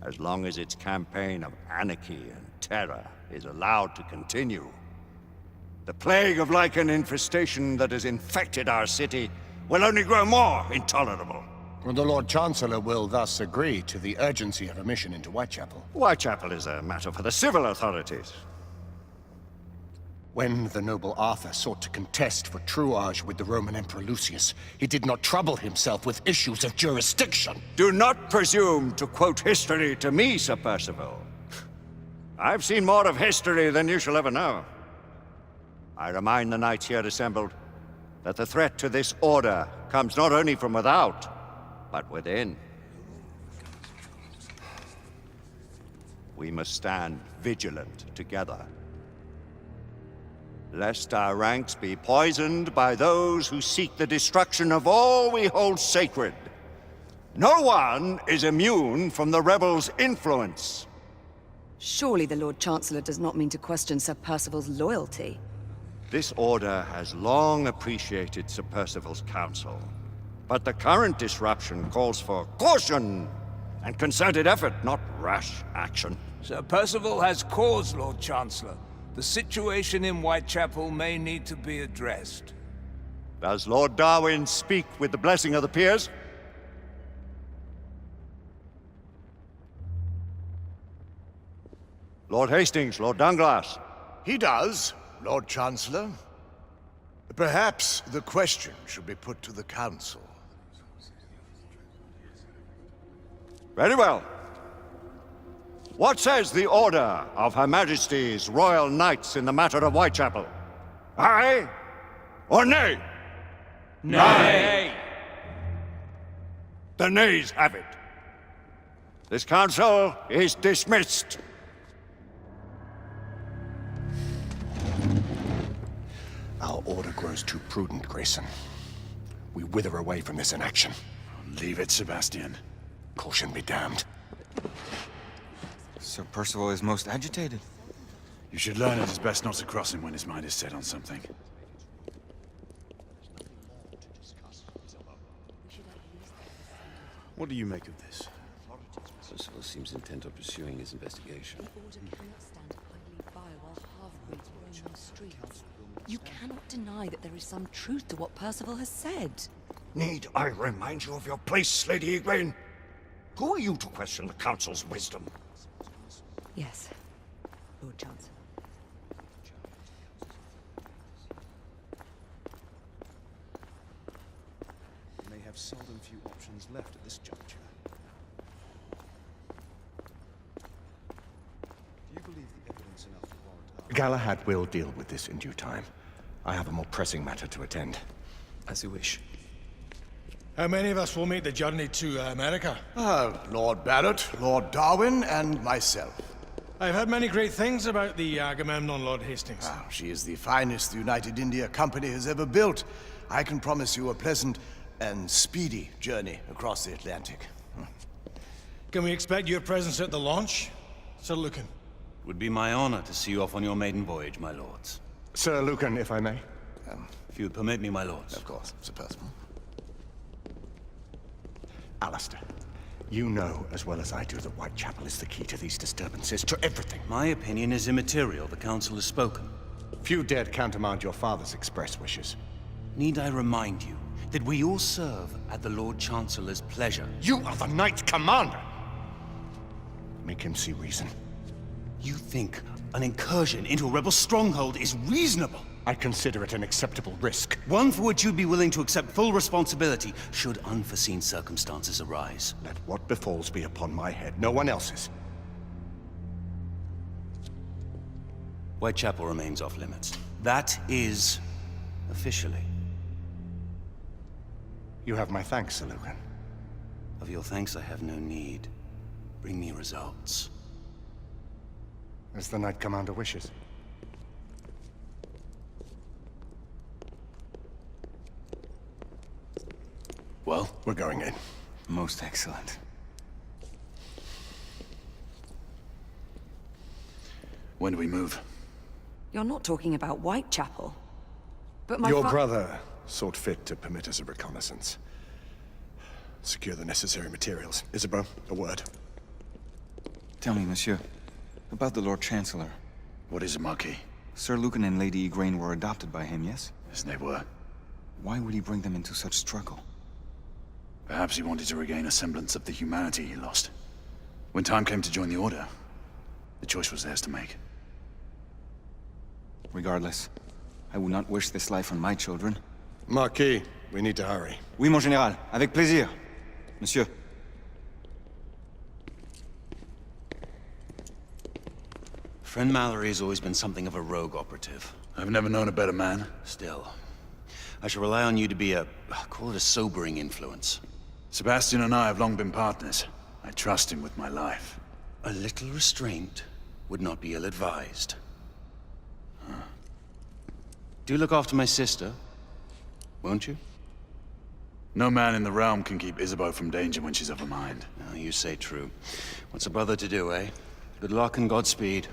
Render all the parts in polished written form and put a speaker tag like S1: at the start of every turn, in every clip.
S1: as long as its campaign of anarchy and terror is allowed to continue. The plague of lichen infestation that has infected our city will only grow more intolerable.
S2: Well, the Lord Chancellor will thus agree to the urgency of a mission into Whitechapel.
S1: Whitechapel is a matter for the civil authorities.
S2: When the noble Arthur sought to contest for truage with the Roman Emperor Lucius, he did not trouble himself with issues of jurisdiction.
S1: Do not presume to quote history to me, Sir Percival. I've seen more of history than you shall ever know. I remind the knights here assembled that the threat to this order comes not only from without, but within. We must stand vigilant together, lest our ranks be poisoned by those who seek the destruction of all we hold sacred. No one is immune from the rebels' influence.
S3: Surely the Lord Chancellor does not mean to question Sir Percival's loyalty.
S1: This order has long appreciated Sir Percival's counsel, but the current disruption calls for caution and concerted effort, not rash action.
S4: Sir Percival has cause, Lord Chancellor. The situation in Whitechapel may need to be addressed.
S1: Does Lord Darwin speak with the blessing of the peers? Lord Hastings, Lord Dunglass.
S5: He does, Lord Chancellor. Perhaps the question should be put to the Council.
S1: Very well. What says the Order of Her Majesty's Royal Knights in the matter of Whitechapel? Aye or nay?
S4: Nay!
S1: The nays have it. This council is dismissed.
S2: Our order grows too prudent, Grayson. We wither away from this inaction.
S6: Leave it, Sebastian.
S2: Caution be damned.
S7: Sir Percival is most agitated.
S6: You should learn it is best not to cross him when his mind is set on something. What do you make of this?
S8: Percival seems intent on pursuing his investigation.
S3: You cannot deny that there is some truth to what Percival has said.
S1: Need I remind you of your place, Lady Egwene? Who are you to question the Council's wisdom?
S3: Yes, Lord Chancellor.
S6: May have seldom few options left at this juncture. Do you believe the evidence enough to warrant...
S2: Galahad will deal with this in due time. I have a more pressing matter to attend.
S7: As you wish.
S9: How many of us will make the journey to America?
S5: Lord Barrett, Lord Darwin, and myself.
S9: I've heard many great things about the Agamemnon, Lord Hastings.
S5: She is the finest the United India Company has ever built. I can promise you a pleasant and speedy journey across the Atlantic.
S9: Can we expect your presence at the launch, Sir Lucan?
S8: Would be my honor to see you off on your maiden voyage, my lords.
S2: Sir Lucan, if I may.
S8: If you would permit me, my lords.
S5: Of course, Sir Percival.
S2: Alistair, you know as well as I do that Whitechapel is the key to these disturbances, to everything.
S8: My opinion is immaterial. The Council has spoken.
S2: Few dared countermand your father's express wishes.
S8: Need I remind you that we all serve at the Lord Chancellor's pleasure?
S2: You are the Knight Commander! Make him see reason.
S8: You think an incursion into a rebel stronghold is reasonable?
S2: I consider it an acceptable risk.
S8: One for which you'd be willing to accept full responsibility should unforeseen circumstances arise.
S2: Let what befalls be upon my head, no one else's.
S8: Whitechapel remains off limits. That is officially.
S2: You have my thanks, Sir Lucan.
S8: Of your thanks I have no need. Bring me results.
S2: As the Knight Commander wishes.
S6: Well,
S2: we're going in.
S7: Most excellent.
S6: When do we move?
S3: You're not talking about Whitechapel. But my
S2: Your brother sought fit to permit us a reconnaissance. Secure the necessary materials. Isabeau, a word.
S7: Tell me, monsieur, about the Lord Chancellor.
S6: What is it, Marquis?
S7: Sir Lucan and Lady Igraine were adopted by him, yes?
S6: Yes, they were.
S7: Why would he bring them into such struggle?
S6: Perhaps he wanted to regain a semblance of the humanity he lost. When time came to join the Order, the choice was theirs to make.
S7: Regardless, I would not wish this life on my children.
S2: Marquis, we need to hurry.
S7: Oui, mon général. Avec plaisir. Monsieur.
S8: Friend Mallory has always been something of a rogue operative.
S6: I've never known a better man.
S8: Still, I shall rely on you to be call it a sobering influence.
S6: Sebastian and I have long been partners. I trust him with my life.
S8: A little restraint would not be ill-advised. Do look after my sister, won't you?
S6: No man in the realm can keep Isabeau from danger when she's of a mind.
S8: Oh, you say true. What's a brother to do, eh? Good luck and Godspeed.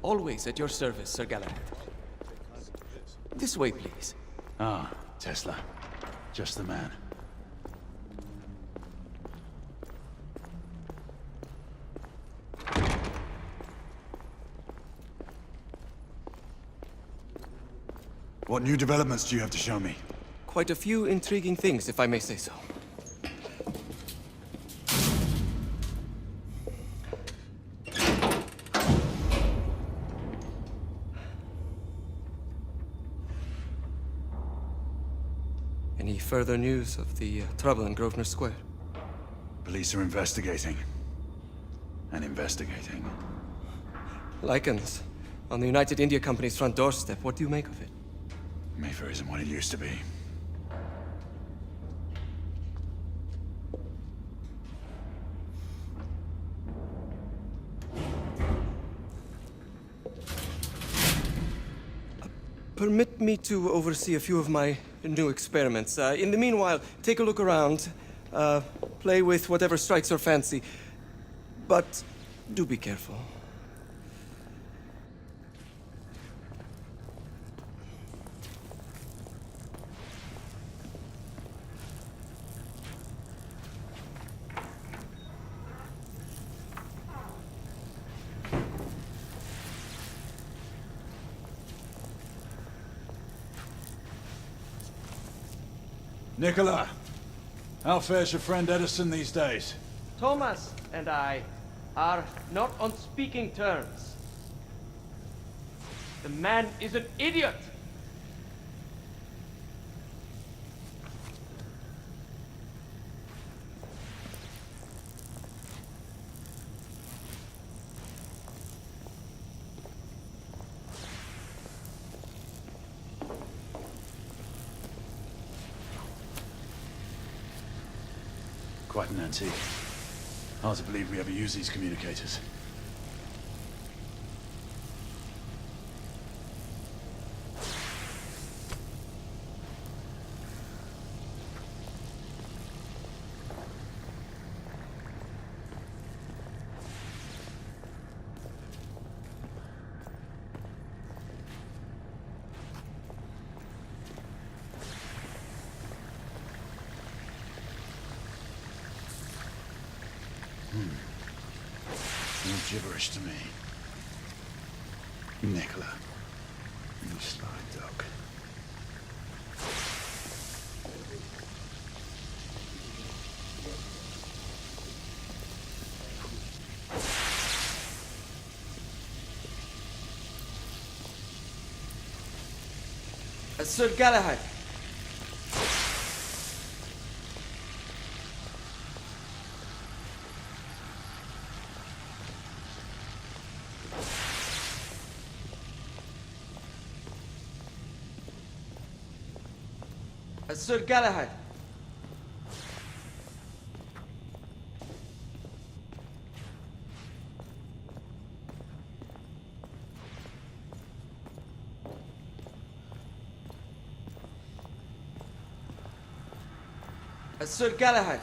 S10: Always at your service, Sir Galahad. This way, please.
S6: Ah, Tesla. Just the man. What new developments do you have to show me?
S10: Quite a few intriguing things, if I may say so. Any further news of the trouble in Grosvenor Square?
S6: Police are investigating. And investigating.
S10: Lichens. On the United India Company's front doorstep. What do you make of it?
S6: Mayfair isn't what it used to be.
S10: Permit me to oversee a few of my new experiments. In the meanwhile, take a look around. Play with whatever strikes your fancy. But do be careful.
S6: Nicola, how fares your friend Edison these days?
S10: Thomas and I are not on speaking terms. The man is an idiot!
S6: Quite an antique. Hard to believe we ever use these communicators. No gibberish to me. Nicola, you sly dog.
S10: Sir Galahad. Sir Galahad. Sir Galahad.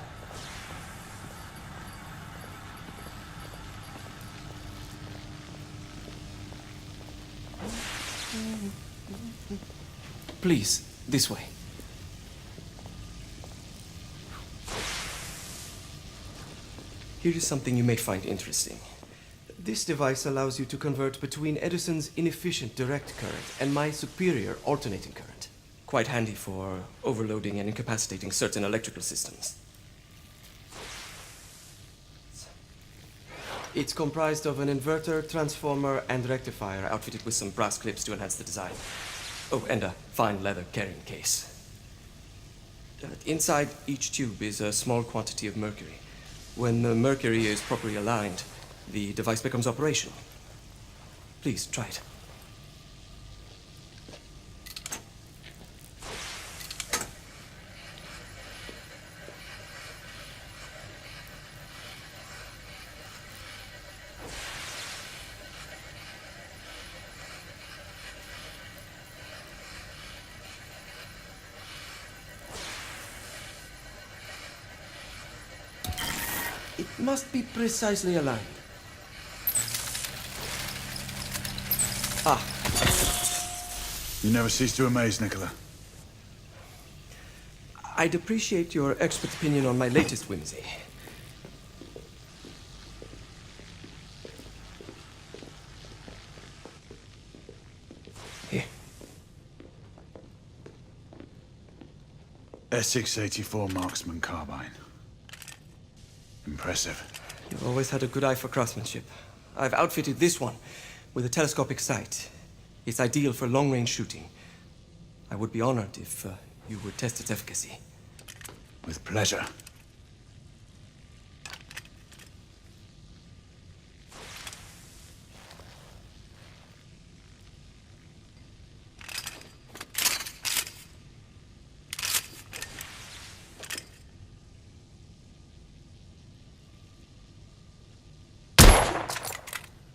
S10: Please, this way. Here is something you may find interesting. This device allows you to convert between Edison's inefficient direct current and my superior alternating current. Quite handy for overloading and incapacitating certain electrical systems. It's comprised of an inverter, transformer, and rectifier outfitted with some brass clips to enhance the design. Oh, and a fine leather carrying case. Inside each tube is a small quantity of mercury. When the mercury is properly aligned, the device becomes operational. Please, try it. It must be precisely aligned. Ah.
S6: You never cease to amaze, Nicola.
S10: I'd appreciate your expert opinion on my latest whimsy. Here.
S6: Essex 84 Marksman Carbine. Impressive.
S10: You've always had a good eye for craftsmanship. I've outfitted this one with a telescopic sight. It's ideal for long-range shooting. I would be honored if you would test its efficacy.
S6: With pleasure.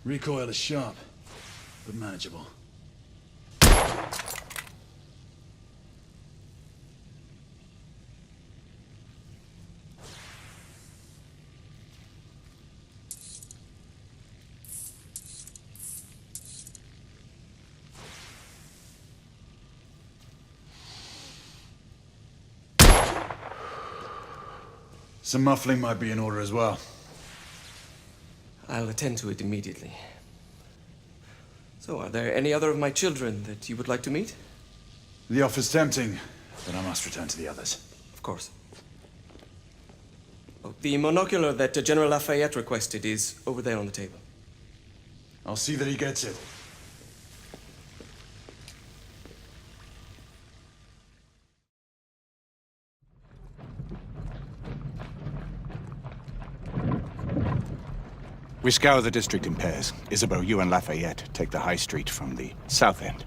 S6: Recoil is sharp, but manageable. Some muffling might be in order as well.
S10: I'll attend to it immediately. So, are there any other of my children that you would like to meet?
S6: The offer's tempting, but I must return to the others.
S10: Of course. Oh, the monocular that General Lafayette requested is over there on the table.
S6: I'll see that he gets it.
S2: We scour the district in pairs. Isabeau, you and Lafayette take the high street from the south end.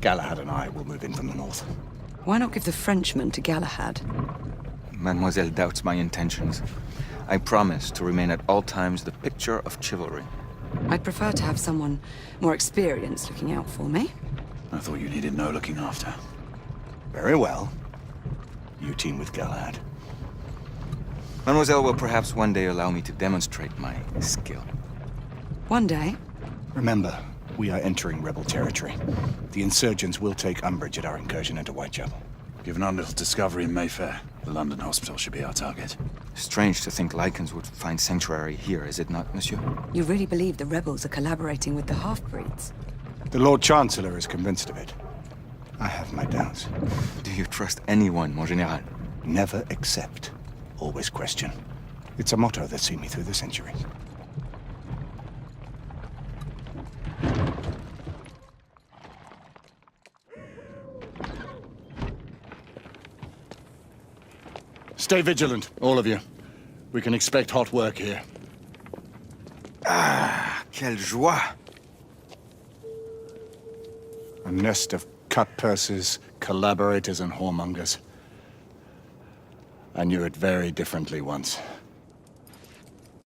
S2: Galahad and I will move in from the north.
S3: Why not give the Frenchman to Galahad?
S7: Mademoiselle doubts my intentions. I promise to remain at all times the picture of chivalry.
S3: I'd prefer to have someone more experienced looking out for me.
S6: I thought you needed no looking after.
S2: Very well. You team with Galahad.
S7: Mademoiselle will perhaps one day allow me to demonstrate my skill.
S3: One day?
S2: Remember, we are entering rebel territory. The insurgents will take umbrage at our incursion into Whitechapel.
S6: Given our little discovery in Mayfair, the London hospital should be our target.
S7: Strange to think Lycans would find sanctuary here, is it not, monsieur?
S3: You really believe the rebels are collaborating with the half-breeds?
S2: The Lord Chancellor is convinced of it. I have my doubts.
S7: Do you trust anyone, mon général?
S2: Never accept. Always question. It's a motto that's seen me through the centuries. Stay vigilant, all of you. We can expect hot work here.
S7: Ah, quelle joie!
S2: A nest of cut-purses, collaborators, and whoremongers. I knew it very differently once.